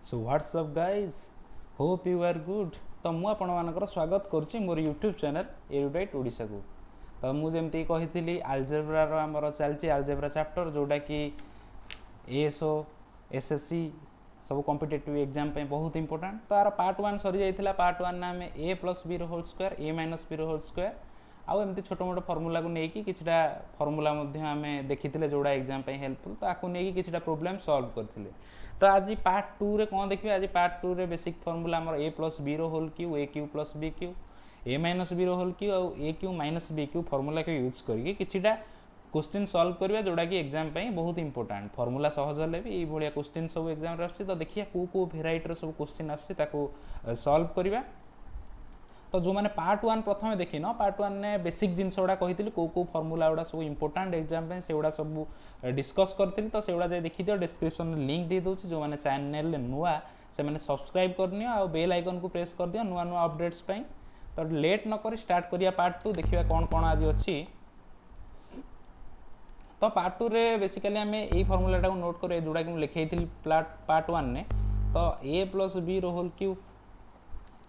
So WhatsApp guys hope you are good. तो मुझे आपंकर स्वागत करुच्ची मोर यूट्यूब चैनल एरुडाइट ओडिशा को। तो मुझे कही आलजेब्रार आमर चलती आलजेब्रा चैप्टर जोटा कि एएसओ एसएससी सब कॉम्पिटिटिव एग्जाम पे बहुत इंपोर्टेंट। तो यार पार्ट 1 सरी जाइथिला। पार्ट 1 ना हमें ए प्लस बी होल स्क्वायर ए माइनस बी होल स्क्वायर आउ एमती छोट मोट फर्मूला को लेकिन किछटा फर्मूला आम देखी जोड़ा एग्जाम हेल्पफुल। तो आपको लेकिन किछटा प्रोब्लेम सॉल्व करथिले। तो आज पार्ट 2 रे कौन देखिए? आज पार्ट 2 रे बेसिक फर्मूला आमर a plus b whole cube a cube plus b cube a minus b whole cube आउ a cube minus b cube formula को यूज करके किछटा क्वेश्चन सॉल्व करवा जोड़ा कि एग्जाम पे बहुत इंपोर्टेंट। फर्मूला सहज हेल्ले भी ये क्वेश्चन सब एग्जाम आसुच्छी। तो देखिए को भेराइटर सब क्वेश्चन आसुच्छी सॉल्व करवा। तो जो मैंने पार्ट 1 प्रथम देखी न पार्ट 1 ने बेसिक जिनस गुड़ा कही को फर्मूला गुड़ा सब इंपोर्टेंट एग्जाम पे से गुड़ा सब डिस्कस करी। तो से गुड़ा देखी दियो डिस्क्रिप्शन में लिंक दे दूँ। जो मैंने चैनल नुआ से मैंने सब्सक्राइब करनी आ बेल आइकन को प्रेस कर दियो नुआ नुआ अपडेट्स पे। तो लेट न करी स्टार्ट करिया पार्ट 2 देखिए कौन कौन आज अच्छी। तो पार्ट 2 रे बेसिकली आम यही फर्मूला को नोट कर जोड़ा कि लिखे पार्ट 1 ने। तो a plus b whole cube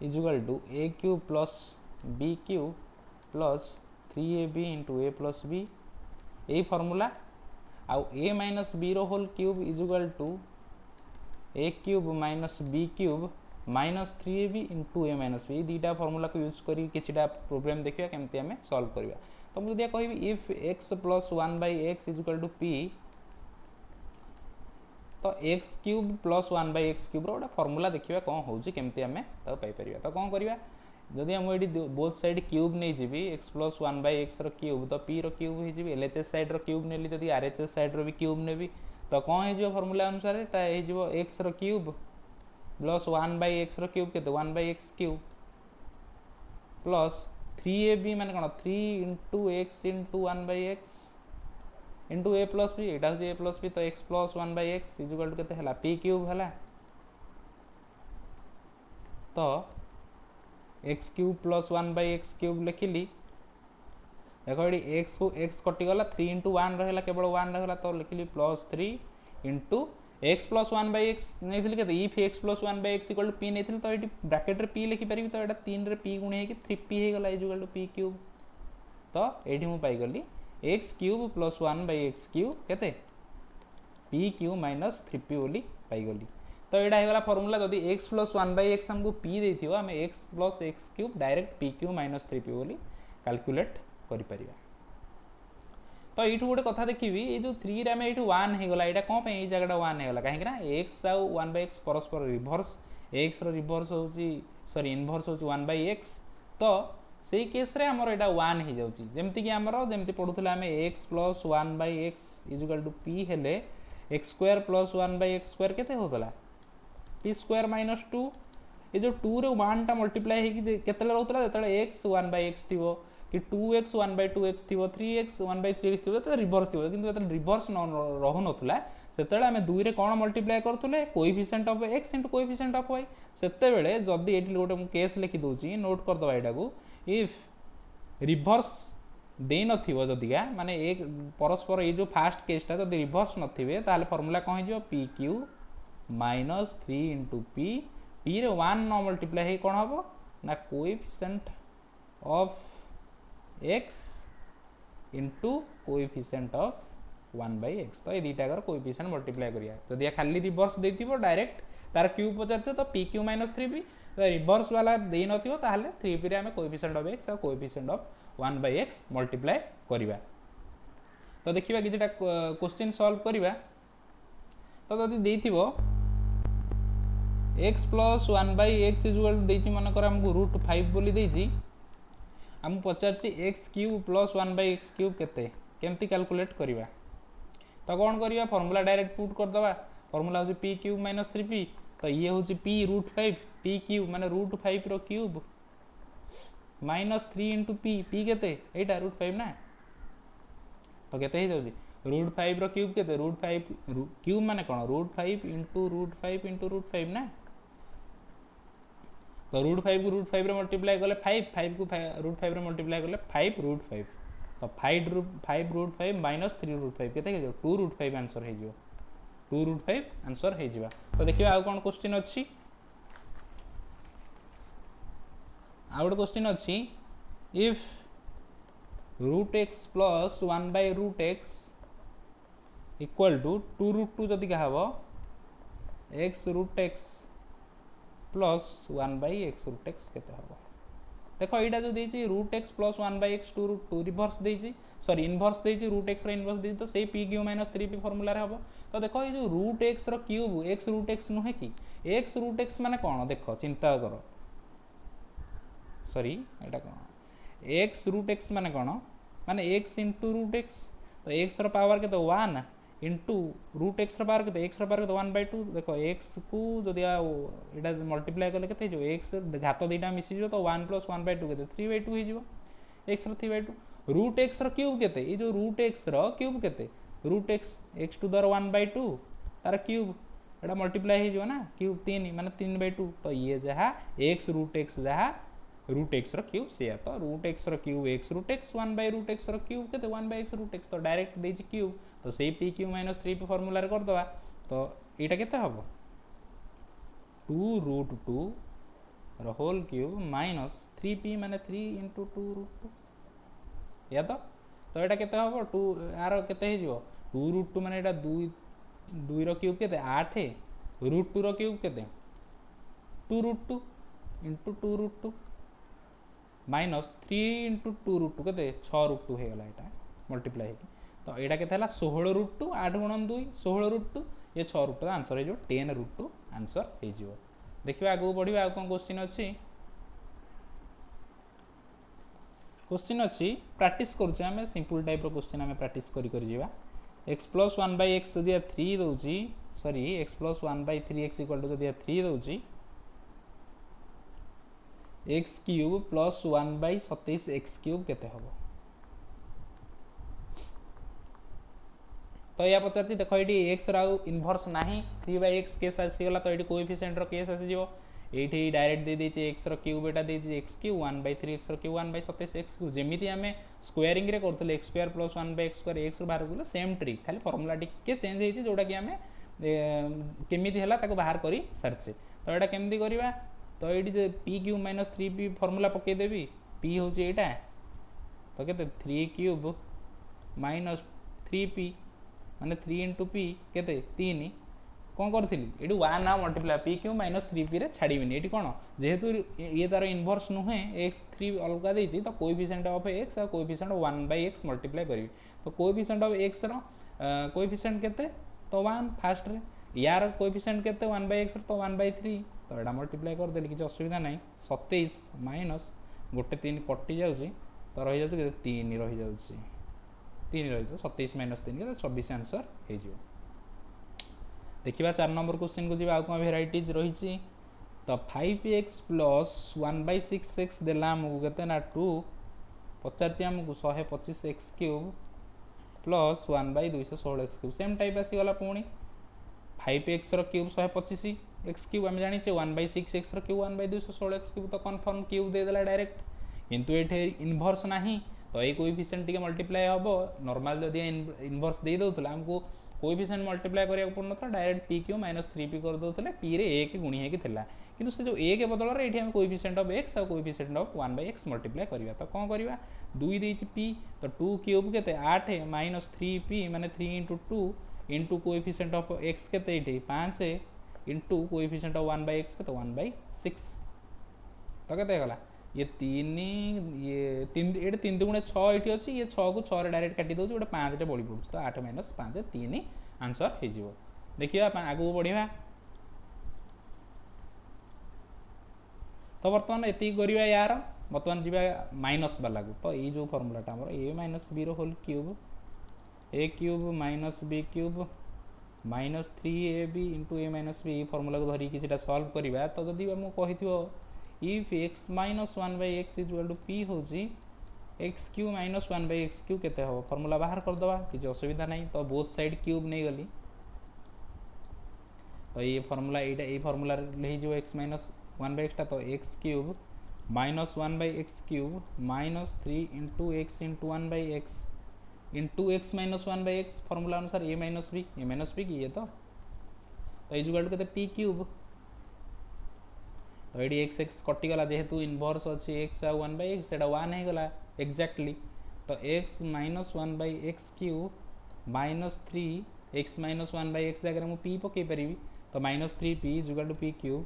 equal to a cube plus b cube plus 3ab into a plus b यही फर्मूला। आउ a minus b whole cube equal to a cube minus b cube minus 3ab into a minus b दुईटा formula को use कर किछटा problem देखिए केमती आम solve करवा। तो मुझे कहि if x plus 1/x equal to p तो x cube plus 1/x cube रोटे फर्मूला देखिए कौन होची केमती आम पाइपर। तो कौन करवा जदि आम ये बोथ साइड क्यूब नहीं जी एक्स प्लस 1/x क्यूब तो पी क्यूब हो एलएचएस साइड क्यूब नेली जदि आरएचएस साइड भी क्यूब नेबी तो कौन हो फर्मूला अनुसार x cube plus 1/x cube के 1/x क्यूब प्लस 3ab मान कौन 3 into x into 1/x into a plus b यहाँ हूँ ए प्लस बी। तो x plus 1/x equal to के पी क्यूब है। तो x cube plus 1/x cube लिखिली देखो ये एक्स को एक्स कटिगला 3 इंटू 1 रहा केवल 1 रहा। तो लिखिली plus 3 into x plus 1/x नहीं के if x plus 1/x equal to p नहीं तो ये ब्राकेट रे पी लिखिपारि। तो यहाँ 3 रे पी गुणे 3p होगा इजुअल टू पी क्यूब। तो ये मुझे पाइगली x cube plus 1/x cube के पी क्यूब माइनस 3p बोली पाइगली। तो यहाँ होगा फर्मूला जदि एक्स प्लस 1/x आमको पी देथिबो आम x plus x cube direct P cube minus 3p बोली कैलकुलेट करि। तो ये गोटे कथा देखी ये जो 3 रे आम ये 1 होगा यहाँ कौन पे ये जगह 1 होगा कहीं एक्स आउ 1/x परस्पर रिभर्स एक्स रिभर्स हो सॉरी इनभर्स हो 1/x। तो से केस रे आमर यहाँ 1 हो जाऊँगी जमती आमर जमी पढ़ुला आम x plus 1/x equal to p हेले x square plus 1/x square के होगा पी स्क्वायर माइनस 2। ये जो 2 रे 1 टा मल्टीप्लाई होता रोला जो एक्स 1/x थी कि 2x 1/2x थी 3x 1/3x थी जो रिभर्स थी कि रिभर्स रहू नाला से आम 2 रे कौन मल्टीप्लाई करूँ coefficient of x into coefficient of y। से जदि ये गोटे केस लिखिदे नोट करदे यहाँ को इफ रिभर्स दे नदिका माने एक परस्पर ये जो फास्ट केसटा जब रिभर्स नथिबे ताले फर्मूला कौन हो P Q minus 3 into P P रे 1 न मल्टीप्लाई कौन हम ना coefficient of x into coefficient of 1/x। तो ये दुईटा कोएफिशिएंट मल्टीप्लाई करिया जदि खाली रिभर्स देथिबो डायरेक्ट तार क्यूब पचारते तो P Q minus 3p reverse वाला दे नथिबो ताहले 3p रे आमे कोएफिशिएंट ऑफ x और कोएफिशिएंट ऑफ 1/x मल्टीप्लाई करिवा। तो देखिबा किछटा क्वेश्चन सॉल्व करिवा। तो जदि देथिबो x प्लस 1/x इजुअल देछि मन कर हमको √5 बोली देछि हम पचारछि x cube plus 1/x cube केते केमती कैलकुलेट करिवा। तो कौन करिवा फॉर्मूला डायरेक्ट पुट कर दबा फॉर्मूला हो पी क्यूब माइनस 3p। तो ये हूँ पी √5 पी क्यूब माने √5 रो क्यूब माइनस 3 इंटू पी केते एटा √5 ना। तो केते हो जाउची √5 रो क्यूब केते √5 क्यूब माने कोन √5 इंटू √5 इंटू √5 ना। तो √5 को √5 रे मल्टीप्लाई कले 5 को √5 रे मल्टीप्लाई कले 5 √5। तो 5 √5 माइनस 3 √5 केते हो 2 √5 आंसर हो। 2√5 आंसर हो जावा। तो देखिए आउ कौन क्वेश्चन अच्छी आउ क्वेश्चन अच्छी if √x plus 1/√x equal to 2√2 जदि क्या हम x√x प्लस 1/x√x केते हम देख यहाँ जो देती √x प्लस 1/x 2√2 रिभर्स देती सॉरी इनवर्स देती √x इनवर्स देती तो से p³ - 3p फर्मूला हम तो देख ये जो √x क्यूब x√x नुहे कि x√x माने कौन देख चिंता कर सॉरी एटा कौन x√x माने कौन माने x इंटू √x तो x पावर के 1 इंटू √x पावर के x पावर के 1/2 देखो x को जदि यहाँ मल्टीप्लाई कले के जो x घात दुईटा मिसीज तो 1 प्लस 1/2 के 3/2 हो x 3/2 √x क्यूब के ये जो √x क्यूब के √x x टू द 1/2 तार क्यूब एटा मल्टीप्लाई हो ना क्यूब 3 माने 3/2 तो ये जहाँ x √x जहाँ √x क्यूब से तो √x cube x√x 1/√x cube के 1/x√x तो डायरेक्ट देछि क्यूब तो से p³ - 3p फॉर्मूला रे कर दवा तो एटा केते हबो 2√2 रो होल क्यूब माइनस 3p माने 3 * 2√2 या तो एटा केते हबो 2 आरो केते हे जिवो 2√2 माने एटा 2 रो क्यूब केते 8 √2 रो क्यूब केते 2√2 * 2√2 माइनस 3 * 2√2 के 6√2 हो गला एटा मल्टीप्लाई तो यहाँ के 16√2 8 × 2 16√2 ये 6√2 आंसर हो 10√2 आंसर हो देखिए आगू बढ़िया आउ कौन क्वेश्चन अच्छी क्वेश्चन अच्छी प्रैक्टिस करुचे आम सिंपल टाइप क्वेश्चन आम प्रैक्टिस कर x प्लस 1/x जदि 3 दौची sorry x plus 1/3x equal to जदि 3 दौची x³ प्लस 1/27 x³ केते हबो तो या पचारती देख ये x राउ इनवर्स नाही 3/x केस आसीगला तो ये कोएफिशिएंट रो केस आसीजिवो एठी डायरेक्ट दे देछि x रो क्यूब एटा दे देछि x³ 1/3x रो क्यूब 1/27 x³ जेमिति आमे स्क्वायरिंग रे करथले x² प्लस 1/x² x रो बाहर गले सेम ट्रिक खाली फार्मूला टिके चेंज हेछि जोडा कि आमे केमिति हला ताको बाहर करी सरचे तो एटा केमिति करिवा तो ये जो p³ - 3p फॉर्मूला पकई देवी p हूँ यहाँ तो के 3³ - 3p माने 3 * p के 3 कौन करी ये 1 ना मल्टीप्लाई p³ - 3p रे छाड़बी ये कौन जेहेतु ये तार इनवर्स नुहे x3 अलग देती तो कोएफिशिएंट ऑफ x और कोएफिशिएंट 1/x मल्टीप्लाई करी तो कोएफिशिएंट ऑफ x रो कोएफिशिएंट केते तो 1 फास्ट रे यार कोएफिशिएंट केते 1/x तो 1/3 तो यहाँ मल्टीप्लाई करदेली किसी असुविधा ना 27 माइनस गोटे 3 कटि जाऊँगी तो रही जाऊँ 3 रही जाऊँ 3 रही 27 - 3 के 24 आंसर हो देखा 4 नंबर क्वेश्चन को जी आउ कौन भेराइटीज रही तो 5x प्लस 1/6x देला आमको के ना 2 पचार आमको 125 x³ plus 1/216 x³ same type आसीगला पुणी 5x क्यूब 125 x³ आम जानी 1/6x क्यूब 1/216 x³ तो कन्फर्म क्यूब देदेला डायरेक्ट किंतु ये इनवर्स ना तो ये कोएफिशिएंट टिके मल्टीप्लाई हम नॉर्मल जदि इनवर्स दे दउतला हमको कोएफिशिएंट मल्टीप्लाई करिया पड़न था डायरेक्ट p³ - 3p कर दउतले p रे 1 गुणी हेकि थिला किंतु से जो 1 बदल रे एठी हम कोएफिशिएंट ऑफ x और कोएफिशिएंट ऑफ 1/x मल्टीप्लाई करिया तो कोन करिया 2 देछि p तो 2 क्यूब केते 8 - 3p माने 3 * 2 इंटू कोएफिशिएंट ऑफ x के 5 इंटू कोएफिशिएंट ऑफ 1/x के 1/6 तो केते गला ये 3 ये 3 दुणे 6 ये अच्छी ये 6 को 6 रे डायरेक्ट काटी दउछ गोटे 5 टे बड़ी पड़छ तो 8 - 5 3 आंसर हो जिवो देखिया आगु बढ़िया तो बर्तमान एति करिया यार बर्तमान जीवा माइनस वाला को तो ये जो फार्मूलाटा हमर a - b रो whole cube a³ - b³ minus 3ab into a - b formula को धरिकी सीटा सॉल्व करवा तो जदि आमको कही if x - 1/x equal to p हूँ x³ - 1/x³ केते हो फर्मूला बाहर करदे किसी असुविधा नहीं तो बोथ साइड क्यूब नहीं गली तो ये फर्मूला ये फर्मूला x - 1/x तो x³ - 1/x³ minus 3 into x into 1/x into x - 1/x formula अनुसार a - b की ये तो तो इजुकाल टू के पी क्यूब तो ये एक्स एक्स कटिगला जेहेतु इनवर्स अच्छी एक्स आ 1/x से 1 हो गला एक्जाक्टली तो x minus 1/x cube minus 3 x minus 1/x जगह मुझे p पकई पारि तो minus 3p equal to p cube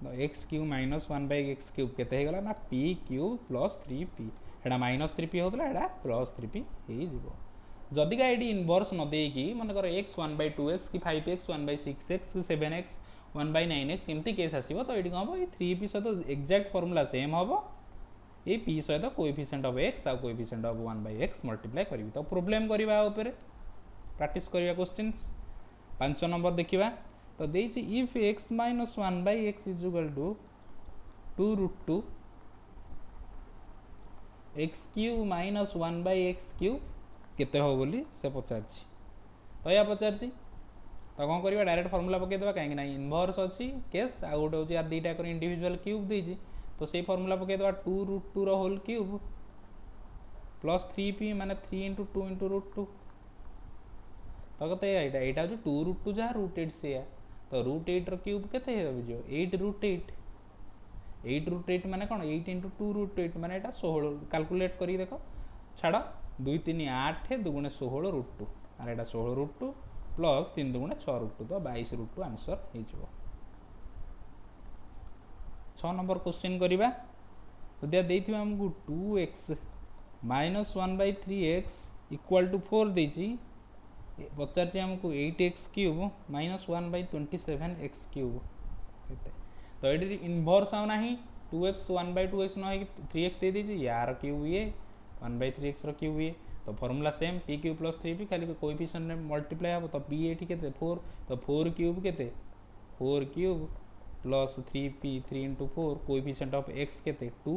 तो x cube minus 1/x cube केते गला ना p क्यूब प्लस 3p एटा माइनस 3p होतला एटा प्लस 3p हो जदिका ये इनवर्स न देकी मनकर x 1/2x कि 5x 1/6x कि 7x 1/9x एमती केस आसो तो ये कौन हम ये 3p सहित एक्जाक्ट फर्मूला सेम हम ये p सहित कोएफिशिएंट ऑफ x आ कोएफिशिएंट ऑफ 1/x मल्टीप्लाई करी तो प्रॉब्लम करवा प्रैक्टिस करवा क्वेश्चंस 5 नंबर देखिबा तो देछि if x minus 1/x is equal to 2√2 x cube minus 1/x cube केते हो बोली से पचारछि तो या पचारछि तो कौन करवा डायरेक्ट फर्मूला पकईदेवा कहीं ना इनवर्स अच्छी केस आ गोटे हूँ यार दुईटा कर इंडिविजुअल क्यूब देजी तो से फर्मूला पकईदेवा 2√2 होल क्यूब प्लस 3p माने 3 × 2 × √2 तो कते यहाँ हूँ 2√2 जहाँ √8 से तो √8 क्यूब केते 8√8 8√8 माने कौन 8 × 2√8 माने यहाँ 16 कैलकुलेट करी देख छाड़ 2 3 8 2 × 16 √2 और यहाँ 16 √2 प्लस 3 2 6 √2 तो 22 √2 आंसर हो 6 नंबर क्वेश्चन करवा तो दिया आमको 2x minus 1/3x equal to 4 देची पचार आमको 8x cube minus 1/27x cube तो ये इनवर्स आना 2x 1/2x न 3x दे दीजिए यार क्यूब ये 1/3x क्यूब ये तो formula same p cube plus 3p खाली कोएफिशिएंट में मल्टीप्लाई हम तो p एटी के 4 तो 4 क्यूब के 4 cube plus 3p 3 × 4 coefficient of x के 2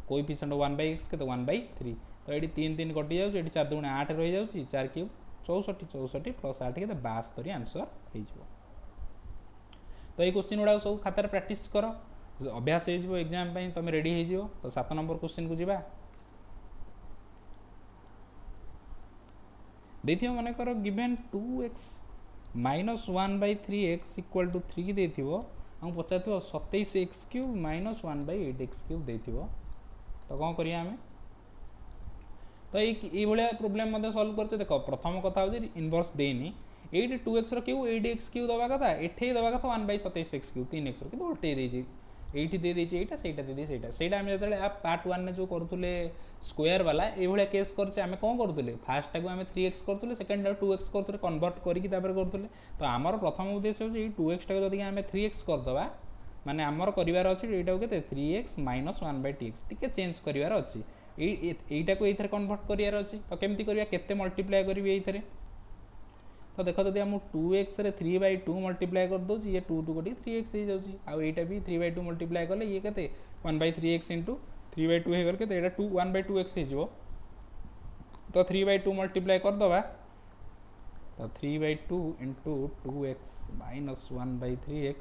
कोएफिशिएंट ऑफ 1/x के 1/3 तो ये 3 3 कटि जाऊँ ये 4 2 8 रही जाऊँ 4 क्यूब 64 64 प्लस 8 के 72 आंसर हो तो ये क्वेश्चन गुड़ा सब खातार प्रैक्टिस कर अभ्यास हो एग्जाम तुम रेडी हो तो 7 नंबर क्वेश्चन को जीवा देखिए मन कर given 2x minus 1/3x equal to 3 देथिबो हम पचार 27x cube minus 1/8x cube देथिबो तो कौन करिया हमें तो ये भाया प्रोब्लेम मत सल्व करते देख प्रथम कथा हो इनवर्स देनी ये 2x क्यूब 8x क्यूब दवा कथा एठे दवा कथा 1/27x क्यूब 3x कि उल्टे देजी एठी दे देछि एटा सेटा दे देछि सेटा सेटा हम जतले पार्ट 1 ने जो करथुले स्क्वायर वाला ए भलिया केस करछे हमें कोन करथुले फर्स्ट टाको हमें 3x करथुले सेकंड टाको 2x करथुले कन्वर्ट करिकि तापर करथुले तो हमर प्रथम उद्देश्य हो जे 2x टाको जदि हमें 3x कर दबा माने हमर करिवार अछि एटा केते 3x माइनस 1/tx टिके चेंज करिवार अछि एटा को एथरे कन्वर्ट करिवार अछि तो केमति करिया केते मल्टीप्लाई करबी एथरे तो देख जब आम 2x रे 3/2 मल्टीप्लाई कर दो ये 2 2 कटी 3x हो जाउची आ एटा भी 3/2 मल्टीप्लाई कले ये केते 1/3x * 3/2 हे करके एटा 2 1/2x हे जो तो 3/2 मल्टीप्लाई कर दबा तो 3/2 * 2x - 1/3x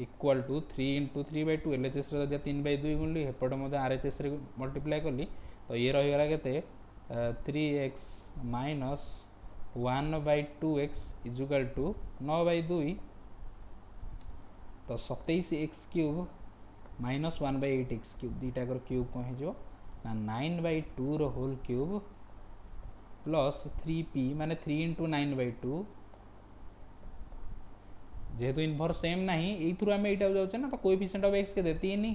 equal to 3 * 3/2 LHS रे 3/2 गुणली हेपट मते आरएचएस रे मल्टीप्लाई करली तो ये रही गला केते 3x - 1/2x is equal to 9/2 तो 27x cube minus 1/8x cube दीटा कर क्यूब कौन हो ना 9/2 होल क्यूब प्लस 3p माने 3 * 9/2 जेहेतु इनवर्स सेम नहीं एथुर आम एटा जाउछे ना तो कोएफिशिएंट ऑफ x के 3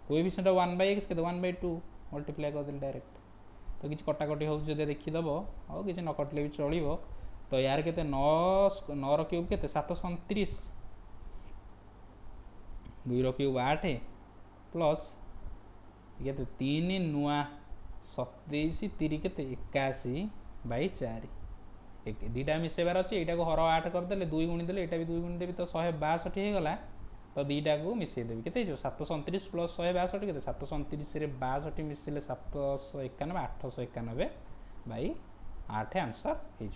कोएफिशिएंट ऑफ 1/x के 1/2 मल्टीप्लाई कर देल डायरेक्ट तो किसी कटाकटी हो देखीदेव और किसी न कटले भी चलो तो यार के 9 क्यूब के 729 2 क्यूब 8 प्लस ये 3 नुआ 27 3 के 81/4 दीटा मिसेबार अच्छे यहाँ को हर 8 करदे 2 गुणीदे यहाँ भी 2 गुणीदेवी तो 162 होगा तो दीटा को मिसेदेवी के 729 प्लस 162 के 729 रे 62 मिसिले 791 891/8 आंसर हो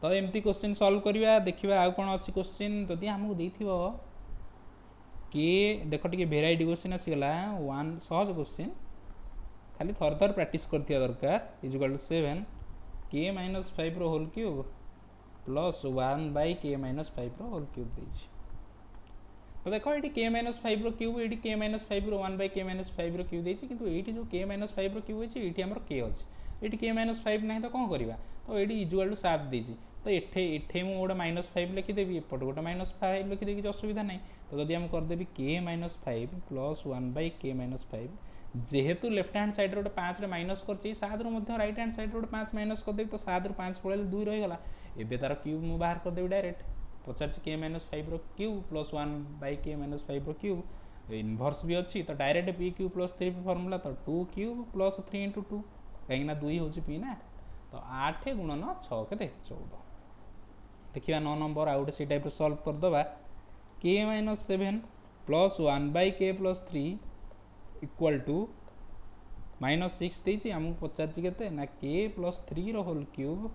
तो एमती क्वेश्चन सॉल्व करवा देखा आउ कौन अच्छी क्वेश्चन जदि आमको देथिबो कि देख टे भेराइटी क्वेश्चन आसीगला 1 सहज क्वेश्चन खाली थर थर प्रैक्टिस करथिया दरकार इज इक्वल टू 7 के माइनस 5 रो होल क्यूब प्लस 1 बाय के माइनस 5 रो होल क्यूब देछि। तो देखो ये के माइनस 5 रो क्यूब, ये के माइनस 5 रो 1 बाय के माइनस 5 रो क्यूब देछि, किंतु ये जो के माइनस 5 रो क्यूब अछि ये हमर के अछि, ये के माइनस 5 नहीं तो कौन करवा, तो ये इजुअल टू 7 देछि। तो एठे मु गोटे -5 लिखिदेवी, एपटे गोटे -5 लिखिदेवी, किसी असुविधा नहीं। तो जदि हम करदेवी के माइनस 5 प्लस 1 बाय के माइनस 5, जेहेतु लेफ्ट हैंड साइड गोटे 5 माइनस कर 7 रू राइट हैंड साइड गोटे 5 माइनस करदेवी, तो 7 रू 5 पड़े 2 रहीगला। एबे तार क्यूब मु बाहर करदेवी डायरेक्ट, पचार के माइनस 5 रो क्यूब प्लस 1 बाय के माइनस 5 रो क्यूब, इनवर्स भी अच्छी, तो direct P cube plus 3 formula, तो 2 क्यूब प्लस 3 इंटू 2, कहीं 2 हूँ पी ना, तो 8 गुणन 6 के 14। देखिए 9 नंबर आउ गोटे से टाइप सल्व करदे, के माइनस 7 प्लस 1 बाय के प्लस 3 इक्वल टू -6 देछि, आमको पचार के ना के प्लस 3 रो होल क्यूब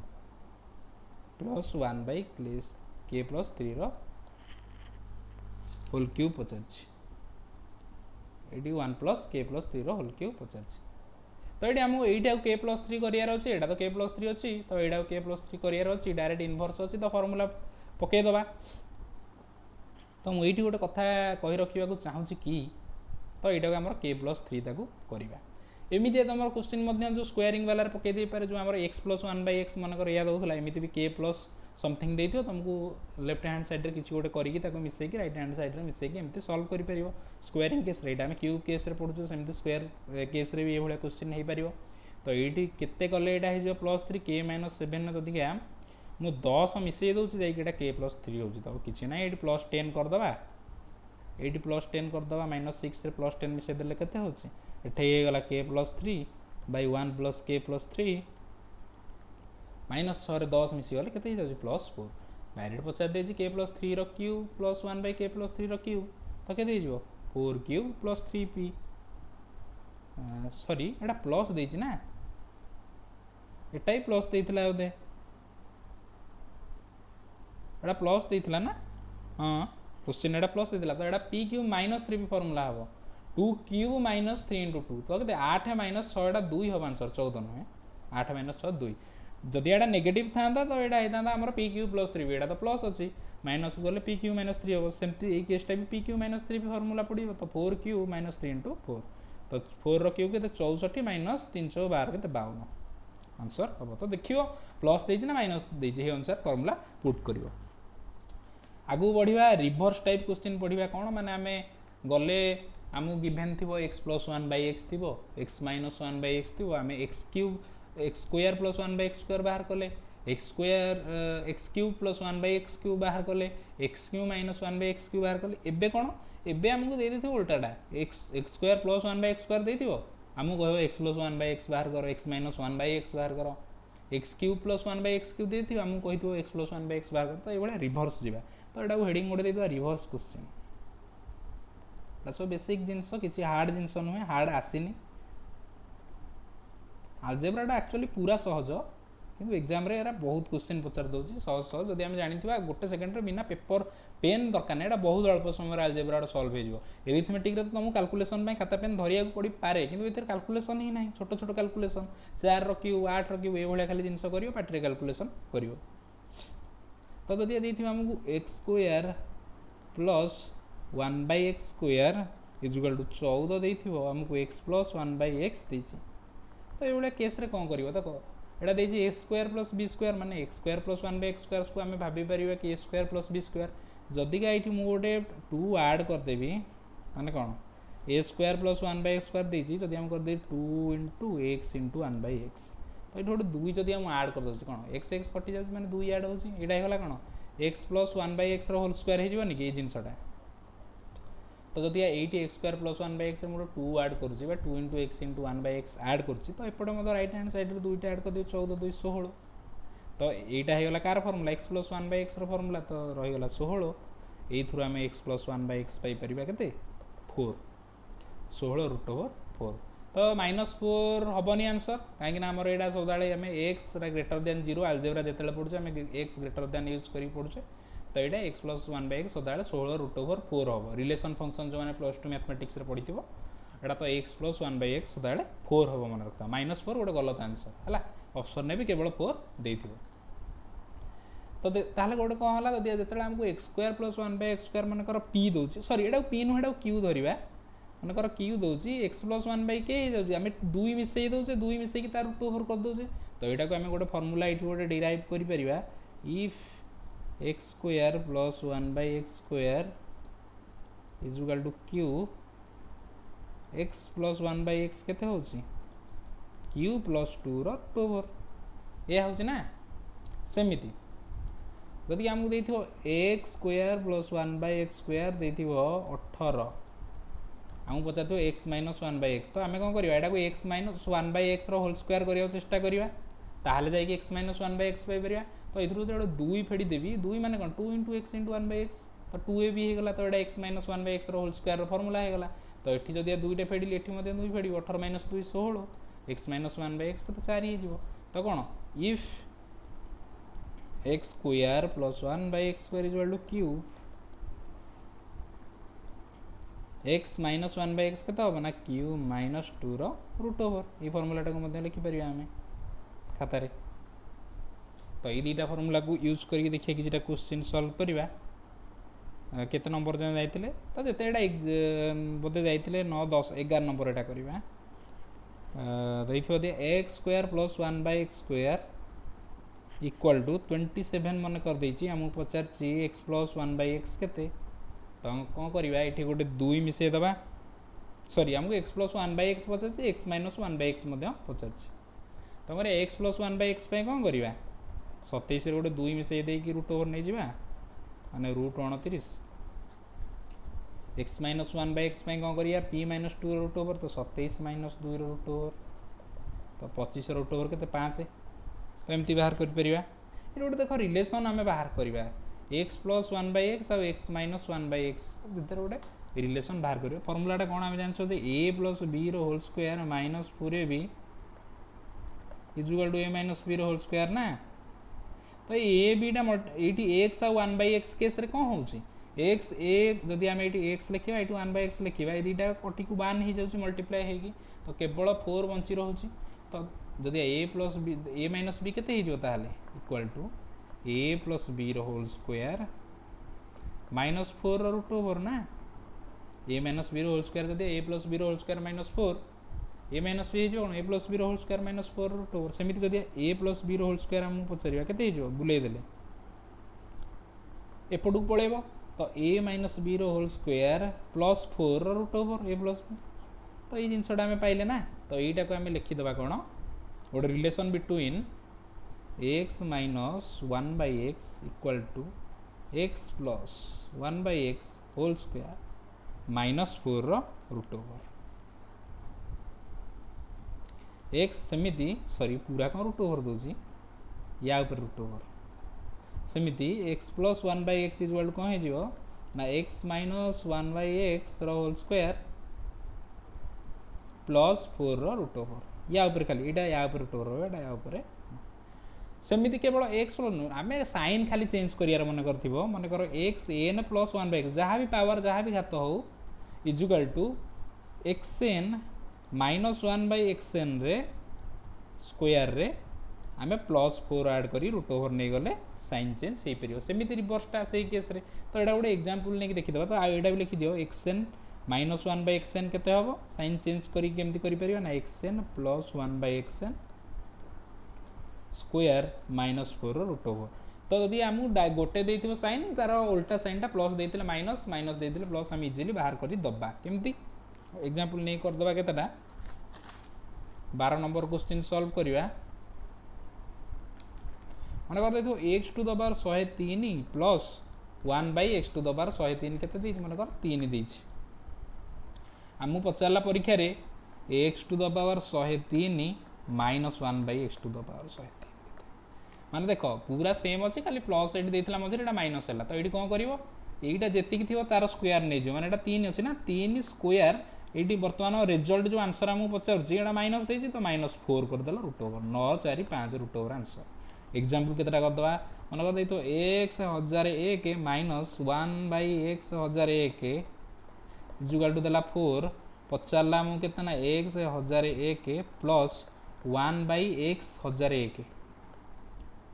प्लस 1 बाय के प्लस 3 रो होल क्यूब पचार, ये 1 प्लस के प्लस 3 रो होल क्यूब पचार। तो ये आमको ये के प्लस 3 करार अच्छे, यहाँ तो के प्लस 3 अच्छी, तो यहाँ के प्लस 3 करार अच्छी, डायरेक्ट इनवर्स अच्छी, तो फर्मूला पकईदबा। तो मुझे गोटे कथा कही रखा चाहूँगी कि तो यहाँ आम के प्लस 3 करवा, एमती तुम क्वेश्चन जो स्क्वेयरिंग वाला पकई दे पारे, जो आम एक्स प्लस 1 बाय एक्स मनकर या दूसरा, एमती भी के प्लस समथिंग देथियो, तुमको लेफ्ट हैंड साइड रे किसी गोटे करके मिसेकी राइट हैंड साइड रे मिसेकी एमती सॉल्व करि परिबो। स्क्वेयरिंग केस रे आम क्यूब केस रे पढुछो, सेमती स्क्वेयर केस रे भी ये भलिया क्वेश्चन हो पारिबो। तो ये केते कले एटा हो प्लस 3 के माइनस 7 जदि क्या मु 10 मिसई दूसरी जाइए के प्लस 3 हो, तो किसी ना ये प्लस 10 करदे, ये प्लस 10 करदे, -6 रे प्लस 10 मिसई देले केते होछि, एठे गला के प्लस 3 बाय 1 प्लस के प्लस 3 -6 रे 10 मिसी गले केते हो प्लस 4। डायरेक्ट पचार दे के प्लस 3 रो क्यूब प्लस 1 बाय के प्लस 3 रो क्यूब, तो केते हो 4 क्यूब प्लस 3p, सॉरी एटा प्लस देछि ना, एटा ही प्लस देइथिला बोधे, एटा प्लस देइथिला ना, हां क्वेश्चन एटा प्लस देइथिला, तो एटा p cube minus 3p formula हबो 2 क्यूब माइनस 3 इंटू 2, तो केते 8 माइनस 6 एटा 2 हबो आंसर, 14 नुहे 8 माइनस 6 2। जदि एटा नेगेटिव था तो यहाँ होता आम पी क्यू प्लस 3, एटा तो प्लस अच्छी माइनस गले पी क्यू माइनस 3 हम, सेमती केसटा भी पी क्यू माइनस 3 फर्मूला पड़ो, तो 4 क्यू माइनस 3 इंटू 4, तो 4 रो क्यू के 64 माइनस 312 के 52 आंसर हम। तो देखियो प्लस देछि ना माइनस देछि, हे अनुसार फर्मूला पुट करिवो। आगु बढ़िया रिवर्स टाइप क्वेश्चन पढ़िया, कौन माने आमे गले आमु गिवन थी एक्स प्लस 1 बाय एक्स थी, एक्स माइनस 1 बाय एक्स थी, आम x cube x square plus 1 by x square बाहर कले, x square x cube plus 1 by x cube बाहर कले, x cube minus 1 by x cube बाहर कले। एबे कौन एबे आमको दे देथिबो उल्टाटा, x square plus 1 by x square देथिबो, आमको कहबो एक्स प्लस 1 बाय एक्स बाहर करो, एक्स माइनस 1 बाय एक्स बाहर करो, x cube plus 1 by x cube देथिबो, आमको कहिथिबो एक्स प्लस 1 बाय एक्स बाहर करो। तो एबळे रिवर्स जिबा, तो एटा हेडिंग गोटे देथिबा रिवर्स क्वेश्चन। सब बेसिक जिनस, किसी हार्ड जिनस नुहे, हार्ड आसीनी। आलजेब्राटा एक्चुअली पूरा सहज, किंतु एग्जाम रे एरा बहुत क्वेश्चन पचार दउची सहज सहज, जदि हम जानिथिबा गोटे सेकंड रे बिना पेपर पेन दरकार नै, एटा बहुत अल्प समय रे आलजेब्राटा सॉल्व हो जिवो। एरिथमेटिक रे तो तुमको कैलकुलेशन पे खाता पेन धरिया पड़ी पारे, किंतु एथर कैलकुलेशन ही नाही, छोट छोट कैलकुलेशन 4 रो क्यूब 8 रो क्यूब ए भलिया खाली जिनस करियो, पार्टी कैलकुलेशन करियो। तो जदि देथिबा हमकु x square plus 1 by x square is equal to 14 देथिबो, हमकु x प्लस 1 बाय x देछि। तो ये केस रे कौन करिवो, देखो एटा देछि x square plus b square, माने x square plus 1 by x square को आमे भाबी परिबा कि a square plus b square. जदि का एठी मु गोटे 2 ऐड कर देबी, माने कोन a square plus 1 by x square देछि, जदि हम कर दे 2 into x into 1 by x, तो एठी गोटे 2 जदि हम ऐड कर दउछि, कोन एक्स एक्स कटि जाउछि, माने 2 ऐड होछि, एटा हेगला कोन एक्स प्लस 1 बाय एक्स रो होल स्क्वायर हे जिवनि कि ए जिंसटा। तो जदि एटी x square plus 1 by x मोर 2 ऐड करूछि, बा 2 into x into 1 by x add करूछि, तो एपटे मत राइट हैंड साइड रे 2टा ऐड कर दियो 14 2 16। तो एटा हे गला कार formula x plus 1 by x रो फार्मूला, तो रहि गला 16। एई थ्रू हमें एक्स प्लस 1 बाय एक्स पाई परिबा केते 4, 16 रूट ओवर 4। तो -4 हबनी आंसर, काहे ना हमर एटा सबदाळे हमें x ग्रेटर देन 0 अलजेब्रा जेतेले पढुछे हमें x ग्रेटर देन यूज करी पढुछे, तो ये एक्स प्लस 1 बाय एक्स सदा 16 रूट ओवर 4 हम। रिलेशन फंक्शन जो मैंने प्लस 2 मैथमेटिक्स पढ़ी एटा तो एक्स प्लस 1 बाय एक्स सदा 4 हम मन रखता, -4 गोटे गलत आंसर है। ऑप्शन ने भी केवल 4 देइथिबो। तो ताहले गोटे कौन है जदि जो आमको एक्स स्क्वायर प्लस 1/x² मनकर पी दूसरी सॉरी एटा पी नुह एटा क्यू धरिबा मनकर क्यू दूसरी एक्स प्लस 1/k आम 2 मिसई दौचे 2 मिसई तार रूट ओवर कर दौचे। तो यहाँ को आम गोटे फर्मूला ये गोटे डिराइव करा if x square plus 1/x² is equal to q x plus 1/x केते होची क्यू प्लस 2 रूट ओवर यह होची ना। सेमिति जदि आमको देथिबो एक्स स्क्वायर प्लस 1/x² देथिबो 18 आमको पचार एक्स माइनस 1/x तो आम कौन करवा यहाँ x minus 1/x whole square करने चेष्टा करवा ताहले जाइए एक्स माइनस 1/x पाइपर। तो ये जो 2 फेड़ी देवी 2 माने कौन 2 × x × 1/x तो 2a भी होगा तो यहाँ x minus 1/x whole square formula होगा। तो ये जदि 2टे फेड़ी ये 2 फेड़ी 18 माइनस 2 16 एक्स माइनस 1/x के 4 हो। तो कौन if x square plus 1/x² is equal to q x minus 1/x के हम ना क्यू माइनस 2 रूट ओवर ये फर्मूलाटा को लिखिपर आम खातार। तो ये दुटा फर्मूला को यूज करके देखिए कि क्वेश्चन सॉल्व करवा केते नंबर जाए जाइए तो जिते बोधे जाइए 9 10 11 नंबर एटा करवा देखिए x square plus 1/x² equal to 27 मन कर देछि आमको पचार एक्स प्लस 1/x केते तो कौन करवा ये गोटे 2 मिसई दबा सॉरी आमको एक्स प्लस 1/x पचार एक्स माइनस 1/x पचार तो एक्स प्लस 1/x कौन करवा 27 गोटे 2 मिसई देकी रूट ओवर नहीं जावा माने रूट 29 एक्स माइनस 1/x कौन करवा पी माइनस 2 रूट ओवर तो 27 माइनस 2 रूट ओवर तो 25 रूट ओवर के 5 तो एमती बाहर कर परिबा। ये गोटे देख रिलेशन आम बाहर करवा एक्स प्लस 1/x और एक्स माइनस 1/x भर गोटे रिलेशन बाहर कर फर्मूलाटा कौन आम जानते a plus b whole square minus 4ab is equal to a minus b whole square ना। तो ए बीटा ये एक्स आ 1/x केस रे कौन हो एक्स ए जदि आम ये एक्स लिखा ये 1/x लिखा ये दुटा कटी को 1 हो जाए मल्टीप्लाई होगी तो केवल 4 बंची रोचे। तो जदि a plus b a minus b केते हो ताहले equal to a plus b whole square minus 4 root over ना a minus b whole square जदि a plus b whole square minus 4 a minus b हो a plus b whole square minus 4 root over सेमती जदि a plus b whole square आमको पचार केते हो बुले देले एपटू पड़ेब तो a minus b whole square plus 4 root over a plus b तो ये जिनसा आम पाइले ना। तो यहीटा को आम लिखिदेवा कौन गोटे relation between x minus 1/x equal to x plus 1/x whole square minus 4 root over x सेमिति सॉरी पूरा कौन रूट ओवर दूसरी या ऊपर रूट ओवर सेमिति x plus 1/x is equal to कौन हो ना x minus 1/x whole square plus 4 root over या ऊपर खाली यहाँ या ऊपर रूट ओवर या ऊपर सेमिति केवल एक्स प्लस आम साइन खाली चेंज कर मन कर एक्स एन प्लस 1/x जहाँ भी पावर जहाँ भी घात हो equal to x n minus 1/xn रे स्क्वायर रे आम प्लस 4 ऐड करी रूट ओवर नहीं गले साइन चेंज हो पार सेमती रिवर्सटा से केस रे। तो यहाँ गोटे एग्जांपल नहीं देखीद तो यहाँ भी लिखिद एक्सएन माइनस 1/xn केते हम साइन चेंज करमी कर ना x n plus 1/xn square minus 4 root over. तो यदि आमको गोटे देथिबो साइन तार उल्टा साइनटा प्लस देथिले माइनस माइनस देथिले प्लस आम इजिली बाहर करी दबा केमती एग्जांपल नहीं कर दबा केतेटा 12 नंबर क्वेश्चन सॉल्व करिवा मन कर देखो x to the power 103 plus 1/x to the power 103 केते देछि मन कर 3 देछि आमु पचारला परीक्षा रे x to the power 103 minus 1/x to the power 103 माने देख पूरा सेम अच्छे खाली प्लस एटी देथिला मझे एटा माइनस हैला। तो एटी कोन करिवो एटा जेतिकी थिवो तार स्क्वायर नै जो माने एटा 3 अछि ना 3 स्क्वायर एटी वर्तमान रिजल्ट जो आंसर हमहु पचारछि एटा माइनस देछि तो -4 कर देला root over 9 4 5 root over answer. Example केतेटा कर दवा मन कर देतो x 1001 minus 1/x 1001 is equal to देला 4 पचारला हमहु केतना x 1001 प्लस 1/x1001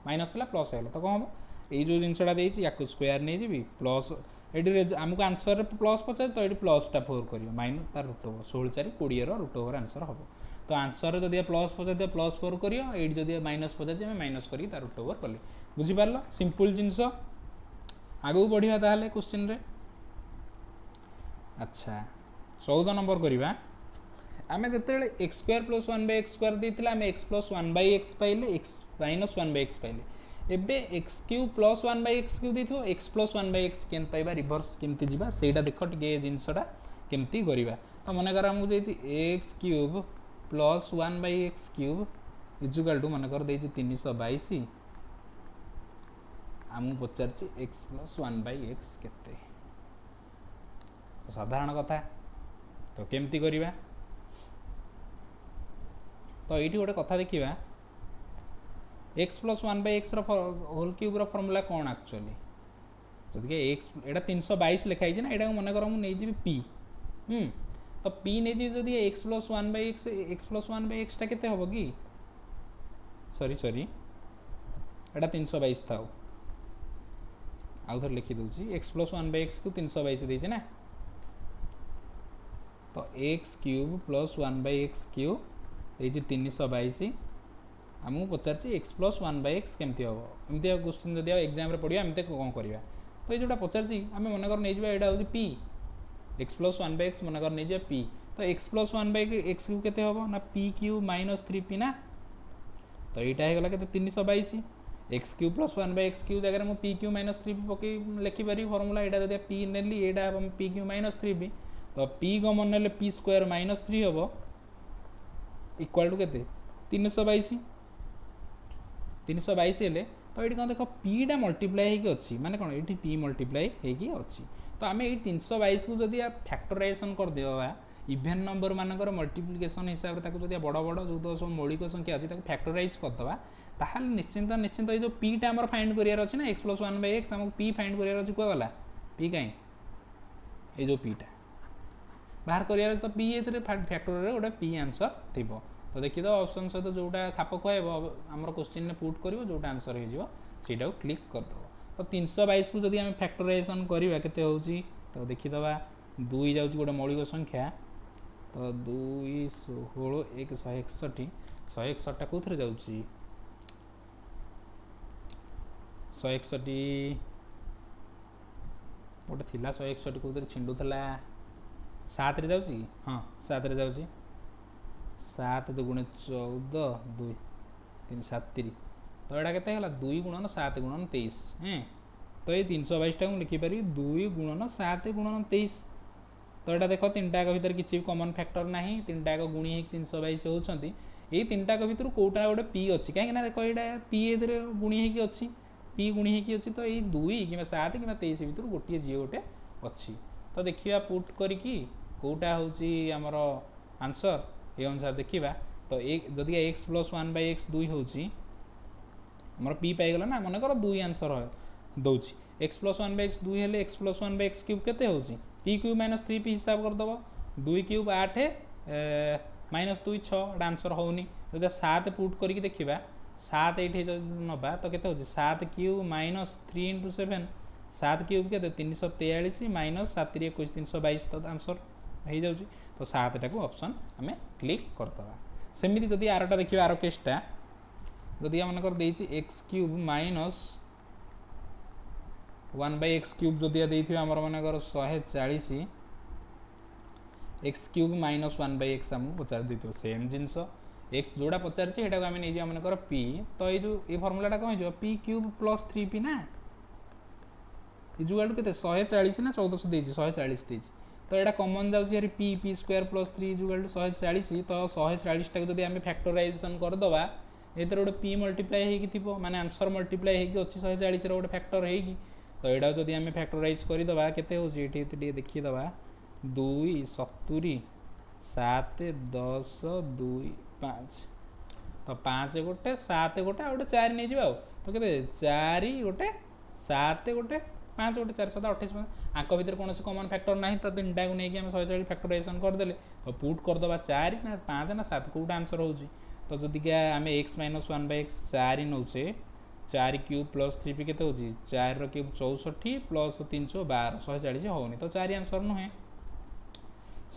माइनस कला प्लस है तो कौन हम ये जो जिनसा देती या स्क्वायर नहीं जी प्लस ये आमको आंसर प्लस पचास तो ये प्लसटा 4 कर माइनस तार root over 16/4 root over answer हम तो आंसर जब प्लस पचास प्लस 4 कर ये जब माइनस पचास माइनस कर रुट ओवर कले बुझीपार सिंपल जिनस आगू बढ़िया ताहले क्वेश्चन रे अच्छा 14 नंबर करवा आम जो एक्स स्क्वायर प्लस 1/x² देते आम एक्स प्लस 1/x पाइले एक्स माइनस 1/x पाइले एबे एक्स क्यू प्लस 1/x³ देथिबो एक्स प्लस 1/x केन पाइबा रिवर्स केमती जिबा सेटा देख टिके जिनसटा केमती करबा तो मन कर हमहु जेति x³ plus 1/x³ equal to मन कर देछि 322 आमु पचारछि x प्लस 1/x केते साधारण कथा तो केमती करबा तो ये गोटे कथा देखा x plus 1/x whole cube formula कौन एक्चुअली जदि एक्स एटा 322 लिखाई ना यहाँ मन कर मुझे पी तो पी नहीं जदि x plus 1/x x plus 1/x टा केते हबो कि सॉरी सॉरी एटा 322 था आउ थर लिखि दूची एक्स प्लस 1/x को 322 देछि ना तो एक्स क्यूब प्लस 1/x³ ये 322 आमको पचार एक्स प्लस 1/x केमती हम एमती क्वेश्चन जब एग्जाम पढ़ा एमती कौन करवा तो ये जोटा पचार आम मनकर नहीं जावा यहाँ हूँ पी एक्स प्लस 1/x मनकर नहीं जावा पी तो एक्स प्लस 1/x को केते हम ना p³ माइनस 3p ना तो यहाँ होगा के 322 x³ प्लस 1/x³ जगह मुझे p³ माइनस 3p पकई लिखिपारि फर्मूला यहाँ जब p नेली यहाँ p³ माइनस 3p तो p कमन ने p² माइनस 3 हम इक्वाल टू केते 322 हेले तो ये कौन देख पीटा मल्टीप्लाई होगी अच्छी माने कौन ये पी मल्टीप्लाई होगी अच्छी तो आम ये 322 को जदि फैक्टराइजेशन कर देवा इभेन नंबर मानकर मल्टीप्लिकेशन हिसाब से जब बड़ बड़ जो सब मौलिक संख्या अच्छी फैक्टराइज करदे ताहले निश्चिंत निश्चिंत ये जो पीटा आम फाइंड करार अच्छे ना एक्स प्लस 1/x आमको पी फाइंड करार अच्छी क्या गला पी कहीं ये जो पीटा बाहर करार तो पी ये फैक्टर गोटे पी आंसर थी तो देखिए ऑप्शन सहित जोटा खाप खुआब आम क्वेश्चन में पुट कर जोटा आंसर होटा क्लिक करदेव तो 322 को जब आम फैक्टराइजेशन करवा केते होची तो देखीदबा 2 जाऊँ गोटे मौलिक संख्या तो 2 16 1 161 161 कौन जाऊँगी 161 गोटे थी 161 कौन छिंडुला 7 जाऊँगी हाँ 7 जाऊँगी 7 2 14 2 3 7 3 तो यहाँ के 2 गुणन 7 गुणन 23 तो ये 322 टाइम लिखिपारि 2 गुणन 7 गुणन 23 तो यहाँ देख 3टाक भर किसी भी कमन फैक्टर ना 3टाक गुणी 322 होती ये 3टाक भर कौटा गोटे पी अच्छी कहीं देख यहाँ पी ए गुणी अच्छी पी गुणी अच्छी तो ये 2 कि 7 कि 23 भर गोटे जी गोटे अच्छी तो देखा पुट करी कौटा हूँ आमर आंसर ये अनुसार देखा तो एक जदि एक्स प्लस 1/x 2 होमर पी पाईगला ना मनकर 2 आंसर दौर एक्स प्लस 1/x 2 हेल्ले एक्स प्लस 1/x³ केते होची p³ माइनस 3p हिसाब करदेव 2³ 8 माइनस 2 6 आंसर होनी जब 7 पुट करके देखा 7 ये नवा तो केते होची 7³ माइनस 3 × 7 7³ के 343 माइनस 7 × 21 322 तो आंसर हो जाऊँगी तो 7 टाक ऑप्शन आम क्लिक करदे सेमती जदि आरटा देखिए आर केसटा जदि मनकर देछि x³ माइनस 1/x³ जदि देथिबे हमर मनकर 140 x³ माइनस 1/x आमको पचार देथिबो सेम जिनस x जोड़ा पचार सेटा आम नहीं मनकर p तो ये जो ये फर्मूलाटा कौन हो p³ प्लस 3p ना ये जुगाड़ के 140 ना 1400 देछि 140 देछि तो यहाँ कमन जाऊँगी p² प्लस 3 जुगाड़ 140 तो 140 टाक जब आम फैक्टराइजेशन करदे ये गोटे p मल्टीप्लाई हो माने आंसर मल्टीप्लाई हो अच्छी 140 गोटे फैक्टर होगी तो यहाँ जब आम फैक्टराइज करदे के देखीदे 2 70 7 10 2 5 तो 5 गोटे 7 गोटे गोटे 4 नहीं जाओ तो के 4 गोटे 7 गोटे 5 गोटे 4 7 28 आंक भर कौन कमन फैक्टर ना तो 3टा को लेकिन 140 फैक्टराइजेशन करदे तो पुट करदे 4 ना 5 ना 7 कौटा आंसर होची तो जदिका आम x minus 1/x 4 नौचे 4 cube plus 3p के 4 क्यूब 64 प्लस 312 140 होनी तो 4 आंसर नुहे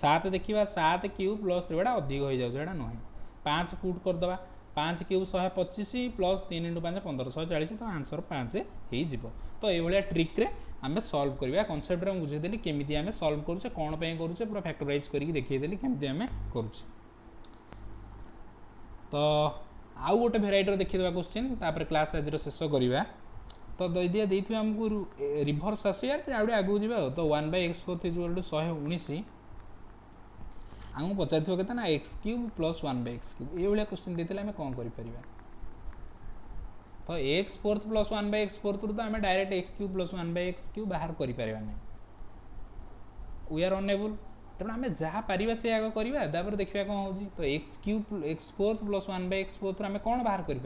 7 देखा 7 क्यूब प्लस 3 अधिक हो जाए नुहे 5 पुट करदे 5 क्यूब 125 प्लस 3 × 5 15 140 तो आंसर 5 हो तो ये ट्रिक्रे आम सल्व करवा कनसेप्ट में बुझेदेली केमी आम सल्व करुचे कौन पे करुचे पूरा फैक्टराइज करके देखिदेली केमी आम करुचे तो आउ गोटे भेराइटर देखीदे क्वेश्चन तापर क्लास आज शेष करवा तो दिया देथिबा हमको रिभर्स आसिया आउटे आगु जीवा तो 1/x4 119 आमको पचार के ना x³ प्लस 1/x³ ये क्वेश्चन देते आम कौन कर तो x4 प्लस 1/x4 तो आम डायरेक्ट x³ प्लस 1/x³ बाहर कर वी आर अनेबल तेणु आम जहाँ पारिबा से आग करवा तापर देखा कौन हो तो x4 प्लस 1/x4 आम कौन बाहर कर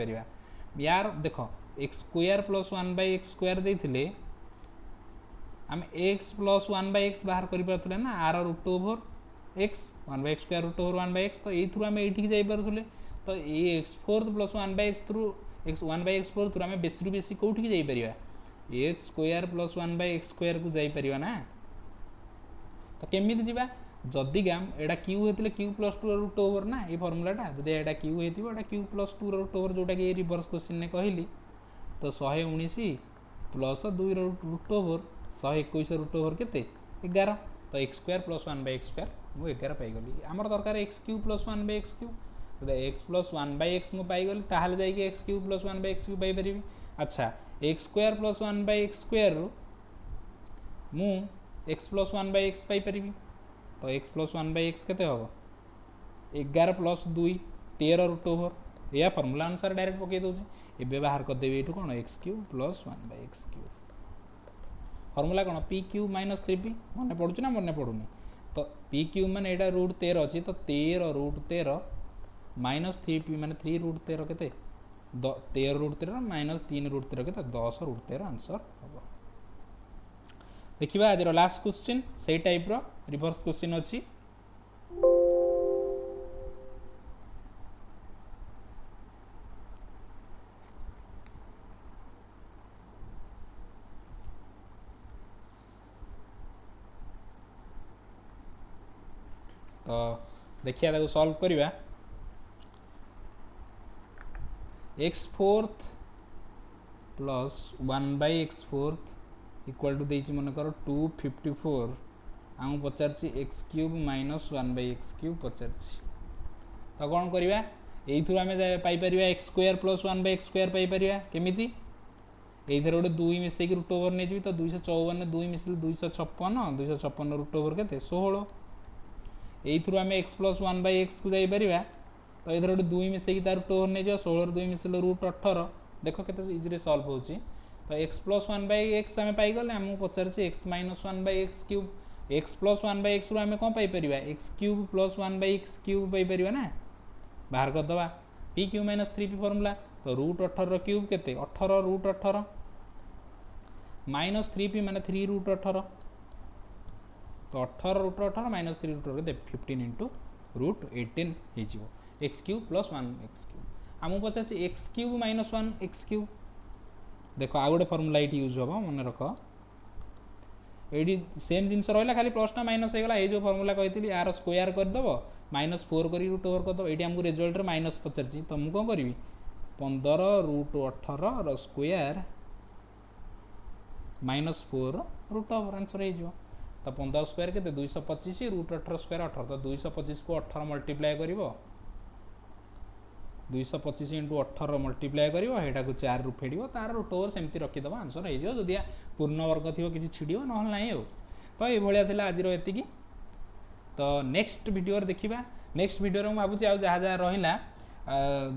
यार देख x² प्लस 1/x² देते आम x प्लस 1/x बाहर कर ना आर root over x 1/x² root over 1/x तो ये आम ये जापे तो ये x4 प्लस 1/x4 थ्रू आम बेस रु बेसी कौटी जापर x² प्लस 1/x² को जापर ना तो केमी जावा जदिका एटा क्यू होते क्यू प्लस 2 रूट ओवर ना ये फर्मुलाटा जब एटा क्यू होता क्यू प्लस 2 रूट ओवर जोटा कि रिवर्स क्वेश्चन ने कहली तो 119 plus 2 root over 121 root over के 11 तो x² प्लस 1/x² मुझे 11 पाईगली आमर दरकार x³ प्लस 1/x³ तो x प्लस 1/x मुझे पाईगली ताहले जाइए x³ प्लस 1/x³ पाइपर अच्छा x² प्लस 1/x² मु x प्लस 1/x पाइपर तो x प्लस 1/x के हम 11 प्लस 2 13 रूट ओवर या फर्मुला अनुसार डायरेक्ट पकई दूसरी एवं बाहर करदेवी ये कौन x³ प्लस 1/x³ फर्मुला कौन p³ माइनस 3p मन पड़ू ना मन पड़ूनी तो p³ माने यहाँ रूट 13 अच्छी तो 13 रूट 13 माइनस 3p माने 3 रूट 13 के 13 रूट 13 माइनस 3 रूट 13 के 10 रूट 13 आंसर हम देखिए आज लास्ट क्वेश्चन से टाइप रो रिवर्स क्वेश्चन अच्छी तो देखिए सॉल्व करवा x4 plus 1/x4 equal to देती मनकर 254 आम पचार x³ माइनस 1/x³ पचार तो कौन करवा यही आम Piper x² plus 1/x² Piper केमी ये गोटे 2 मिसेक रूट ओवर नहीं तो 254 2 मिसल 256 256 रूट ओवर के 16 यही आम x प्लस 1/x को जापर तो ये गोटे 2 मिसेक तार रूट ओवर नहीं 16 2 मिसल रूट 18 देख के इजी सल्व हो तो x प्लस 1/x आम पाइगले आमको पचार x minus 1/x³ x plus 1/x रू आम कौन Piper x³ plus 1/x³ Piper ना बाहर करदे p³ माइनस 3p फर्मुला तो रूट 18 क्यूब के 18 रूट 18 माइनस 3p माने 3 रूट 18 तो 18 root 18 minus 3 root 18 15 into root 18 हो x³ प्लस 1/x³ आमको पचार x³ माइनस 1/x³ देख आउ गोटे फर्मुला ये यूज हम मन रख ये सेम जिनस रहा खाली प्लसटा माइनस होगा ये जो फर्मुला कही यार स्क्वायर करदेव -4 कर रूट ओवर करदेव ये आमको रिजल्ट माइनस पचार तो मुझे कौन करी 15 root 18 square -4 root over answer हो तो 15 स्क्वायर के 225 रूट 18 स्क्वायर 18 तो 225 को 18 मल्टीप्लाए कर 225 इंटू 18 मल्टीप्लाए कर को 4 रु फेड़ तार रूट ओवर सेमती रखीद आंसर हो जदि पूर्ण वर्ग थी किसी छिड़ ना ना तो ये आज ये तो नेक्स्ट वीडियो देखा नेक्स्ट वीडियो मुझे भावुँ जहाँ जहाँ रहा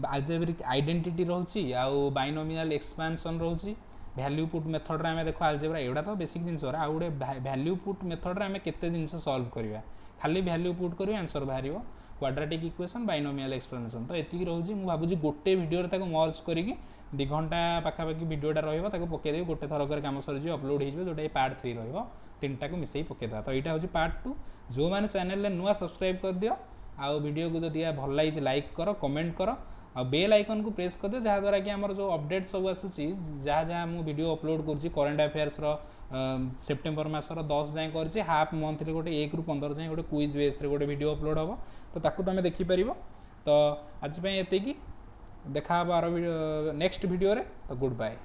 अल्जेब्रिक आइडेंटिटी रोचे आउ बाइनोमियल एक्सपेंशन रोचे वैल्यू पुट मेथड आम देख आलजेब्रा एगुड़ा तो बेसिक जिनस आउ गोटे वैल्यू पुट मेथड आम केते जिनस सॉल्व करवा खाली वैल्यू पुट कर आंसर बाहर क्वाड्रेटिक इक्वेशन बाइनोमियल एक्सप्लेनेशन तो ये रोचे मुझे भावुँ गोटे वीडियो मर्ज करके 2 घंटा पाखापाखि वीडियोटा रही पकईदेवी गोटे थरक कम सर अपलोड हो जोटा पार्ट 3 रीटा को मिसई पकईदा तो यहाँ हूँ पार्ट 2 जो मैंने चैनल नुआ सब्सक्राइब कर दियो आउ वीडियो को जब भल लगी लाइक कर कमेंट कर आ बेल आइकन को प्रेस कर दे जहाँद्वारा कि आमर जो अपडेट सब आसूसी जहाँ जहाँ मुझे वीडियो अपलोड कर करेन्ट अफेयर्स सेप्टेम्बर मासर 10 जाए कर हाफ मंथली गोटे 1 ରୁ 15 जाए गोटे क्विज बेस गोटे वीडियो अपलोड हम तो ताकू तुम देखिपर तो आज ये देखा आर नेक्स्ट वीडियो रे तो गुड बाय।